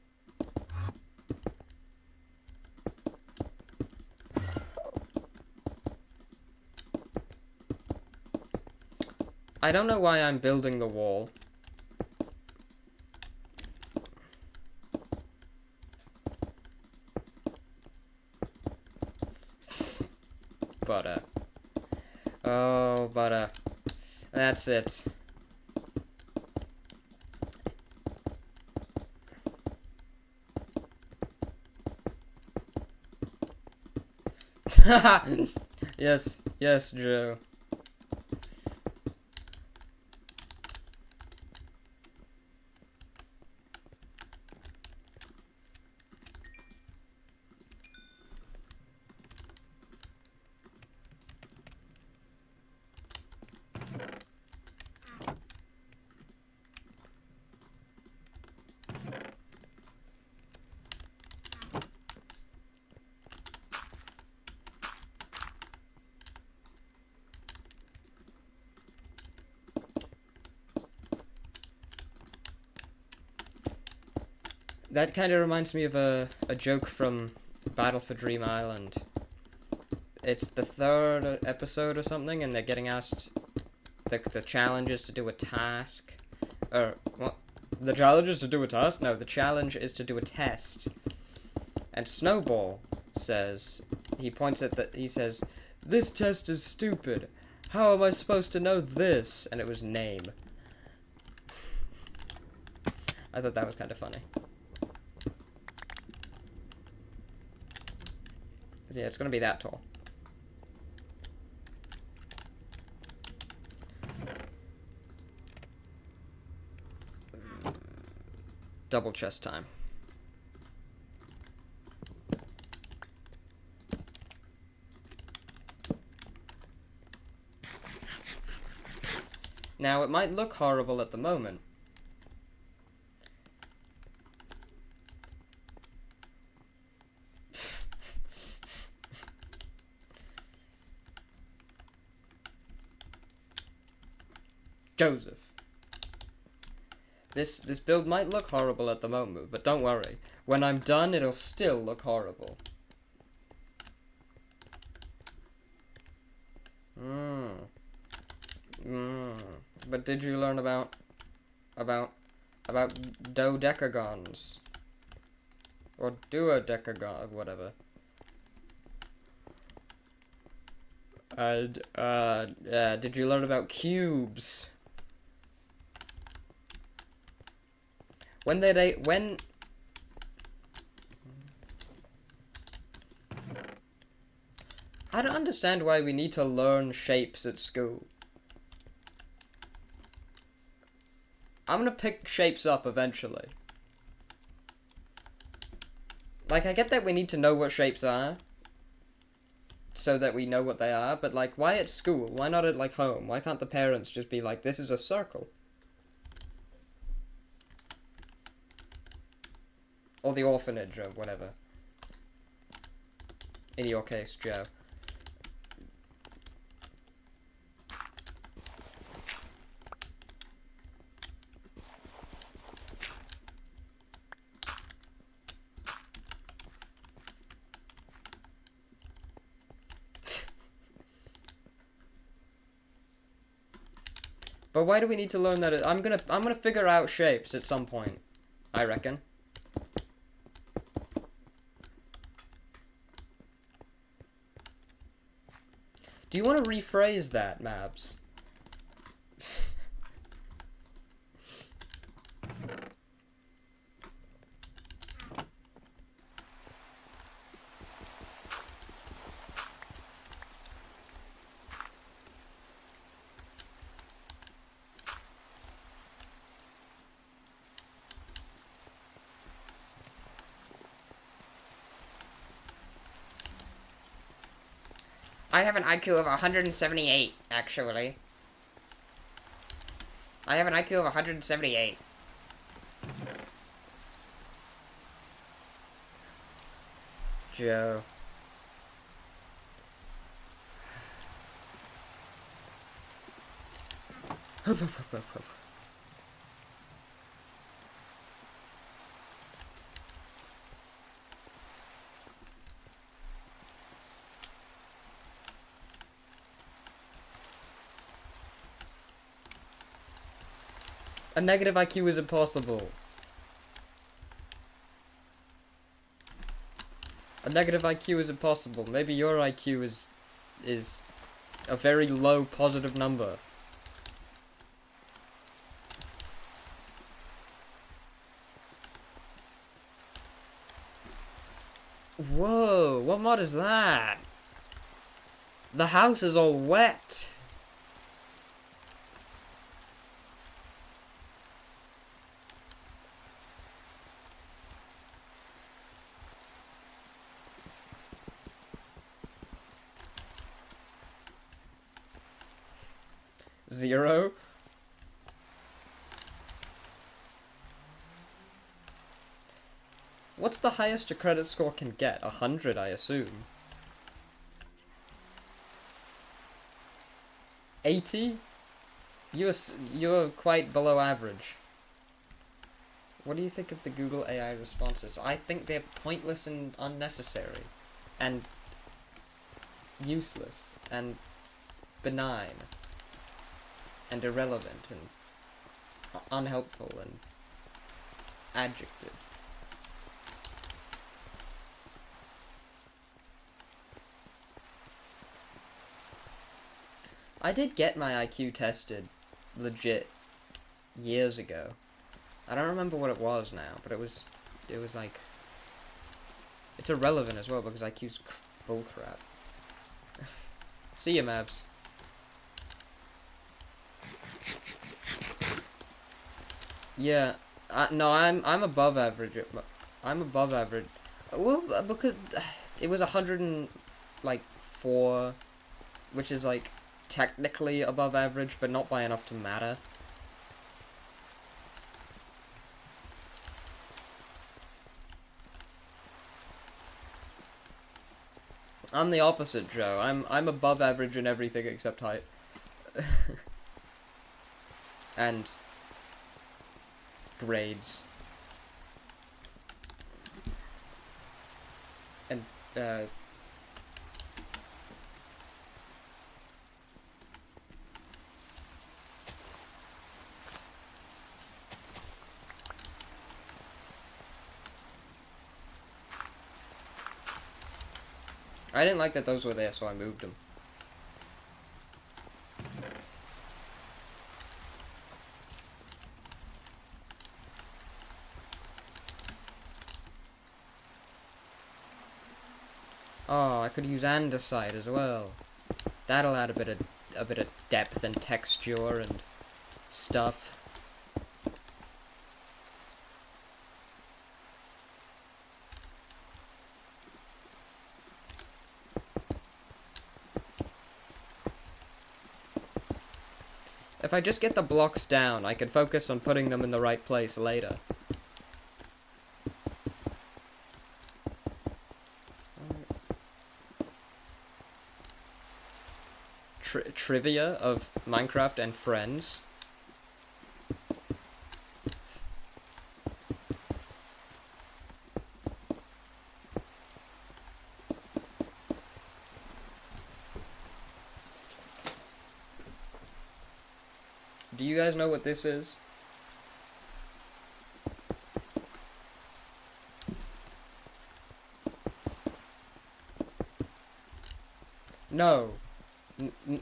A: I don't know why I'm building the wall. Butter. Oh, butter. That's it. Yes, yes, Joe. That kind of reminds me of a joke from Battle for Dream Island. It's the 3rd episode or something, and they're getting asked the challenge is to do a task. Or, what? The challenge is to do a task? No, the challenge is to do a test. And Snowball says, he points at he says, "This test is stupid. How am I supposed to know this?" And it was name. I thought that was kind of funny. Yeah, it's gonna be that tall. Double chest time. Now, it might look horrible at the moment. Joseph. This build might look horrible at the moment, but don't worry. When I'm done, it'll still look horrible. But did you learn about dodecagons? Or duodecagon, whatever. And, did you learn about cubes? When I don't understand why we need to learn shapes at school. I'm gonna pick shapes up eventually. Like, I get that we need to know what shapes are, so that we know what they are, but, like, why at school? Why not at, like, home? Why can't the parents just be like, this is a circle? Or the orphanage, or whatever. In your case, Joe. But why do we need to learn that? I'm gonna figure out shapes at some point, I reckon. Do you want to rephrase that, Mabs? I have an IQ of 178, actually. I have an IQ of 178. Joe. A negative IQ is impossible. A negative IQ is impossible. Maybe your IQ is a very low positive number. Whoa, what mod is that? The house is all wet. Zero? What's the highest your credit score can get? 100, I assume. 80? You're quite below average. What do you think of the Google AI responses? I think they're pointless and unnecessary. And useless. And benign. And irrelevant. And unhelpful. And adjective. I did get my IQ tested, legit, years ago. I don't remember what it was now, but it was like, it's irrelevant as well because IQ's bullcrap. See ya, Mavs. Yeah, no, I'm above average. I'm above average. Well, because it was 104, which is like technically above average, but not by enough to matter. I'm the opposite, Joe. I'm above average in everything except height. And grades. And I didn't like that those were there, so I moved them. Oh, I could use andesite as well. That'll add a bit of depth and texture and stuff. If I just get the blocks down, I can focus on putting them in the right place later. Trivia of Minecraft and Friends. Do you guys know what this is? No.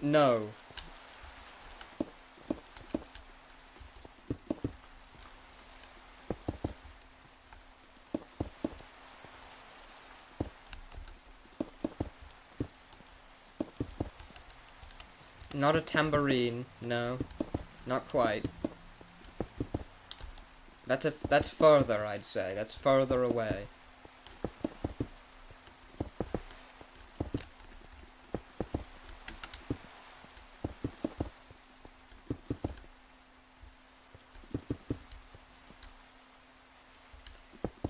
A: No. Not a tambourine, no. Not quite. That's further, I'd say. That's further away.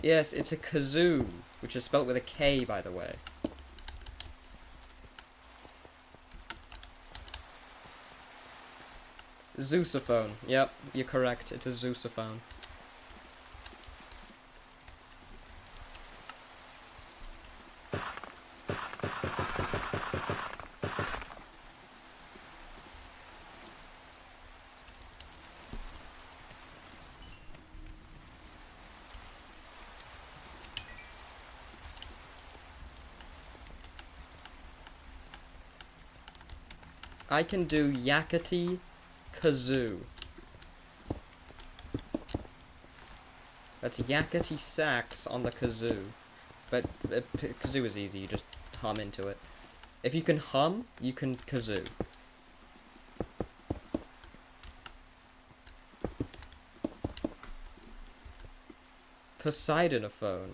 A: Yes, it's a kazoo, which is spelt with a K, by the way. Zeusophone. Yep, you're correct. It's a Zeusophone. I can do yakety kazoo. That's yakety sax on the kazoo. But kazoo is easy, you just hum into it. If you can hum, you can kazoo. Poseidonophone.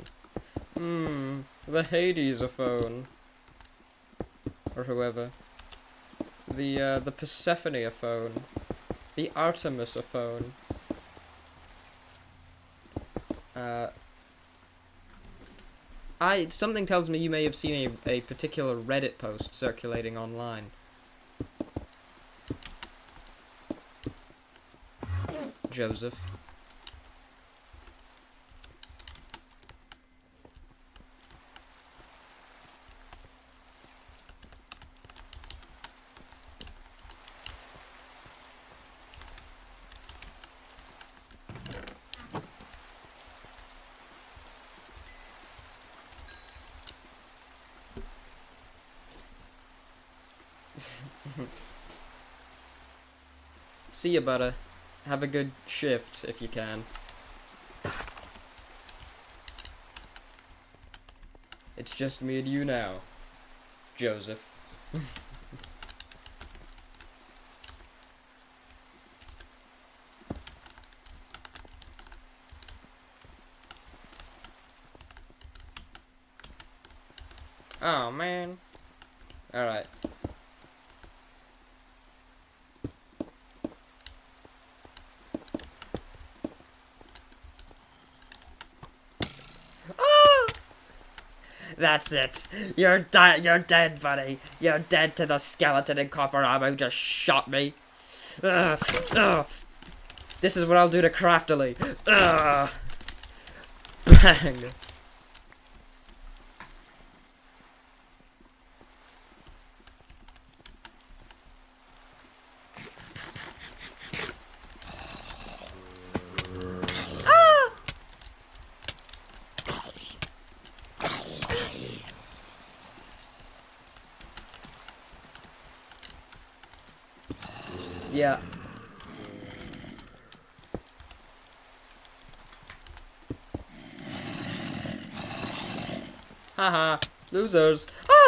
A: The Hadesophone. Or whoever. The Persephoneophone. The Artemisophone. Something tells me you may have seen a particular Reddit post circulating online. Joseph. See ya, butter. Have a good shift, if you can. It's just me and you now, Joseph. Oh, man. Alright. That's it. You're dead, buddy. You're dead to the skeleton in copper armor who just shot me. This is what I'll do to Craftily. Bang. Yeah. Haha, losers. Ah!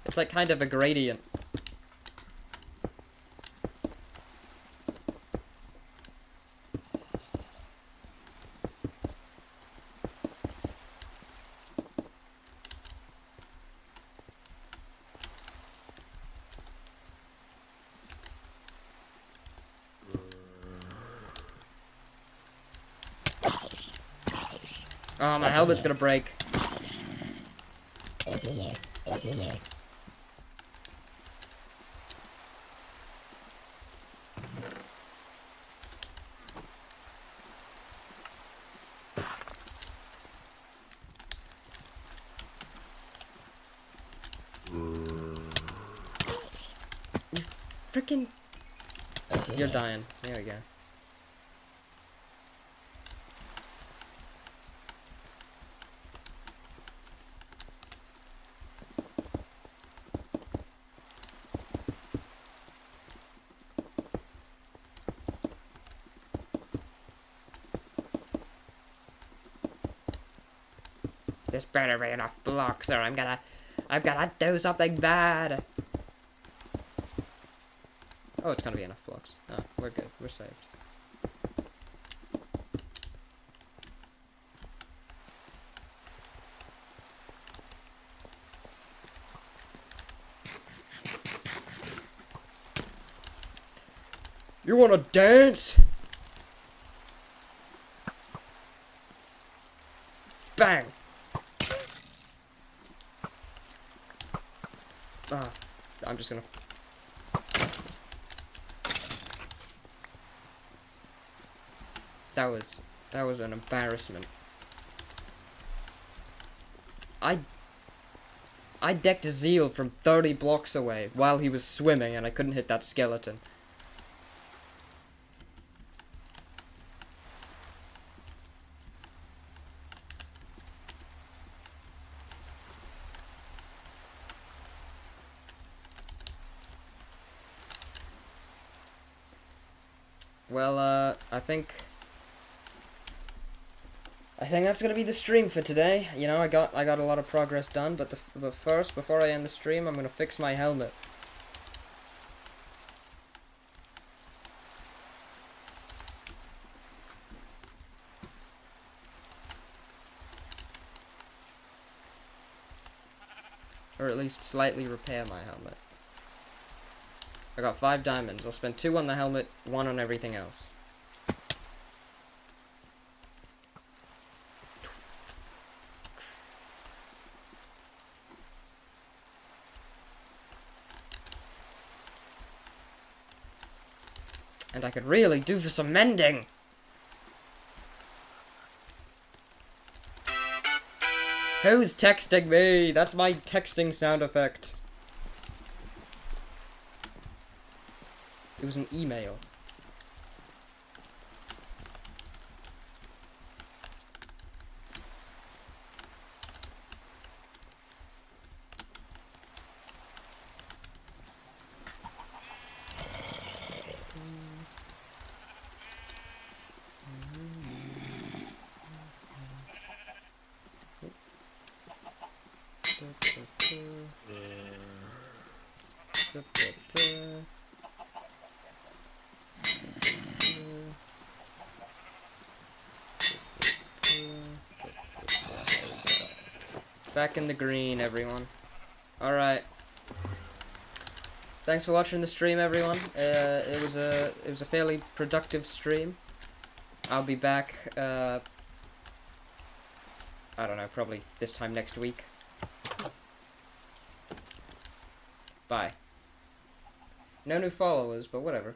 A: It's like kind of a gradient. Oh, my helmet's gonna break. Frickin'. You're dying. There we go. This better be enough blocks or I'm gonna do something bad. Oh, it's gonna be enough blocks. Oh. we're good. We're saved. You wanna dance? Bang! Ah, I'm just gonna... That was an embarrassment. I decked Zeal from 30 blocks away while he was swimming and I couldn't hit that skeleton. Well, I think that's gonna be the stream for today. You know, I got a lot of progress done, but first, before I end the stream, I'm gonna fix my helmet. Or at least slightly repair my helmet. I got 5 diamonds. I'll spend 2 on the helmet, 1 on everything else. And I could really do for some mending! Who's texting me? That's my texting sound effect. It was an email. Back in the green, everyone. Alright. Thanks for watching the stream, everyone. It was a fairly productive stream. I'll be back, I don't know, probably this time next week. Bye. No new followers, but whatever.